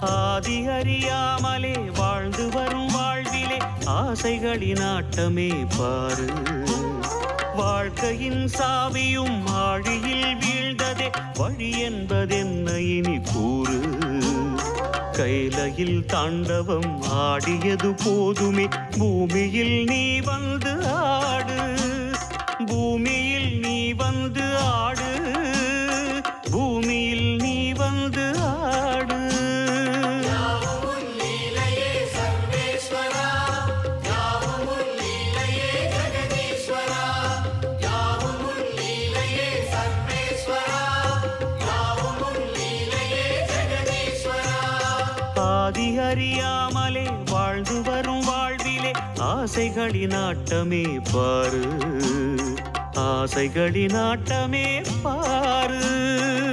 ஆதி அறியாமலே வாழ்ந்து வரும் வாழ்விலே ஆசைகளின் ஆட்டமே பாரு. வாழ்க்கையின் சாவியும் ஆழியில் வீழ்ந்ததே, வழி என்பதென்ன இனி கூறு. கைலையில் தாண்டவம் ஆடியது போதுமே, பூமியில் நீ வந்து ஆடு. பூமியில் நீ வந்து ஆடு. பூமியில் நீ வந்து ஆடு. ஆதி அறியாமலே வாழ்ந்து வரும் வாழ்விலே ஆசைகளின் ஆட்டமே பாரு. ஆசைகளின் ஆட்டமே பாரு.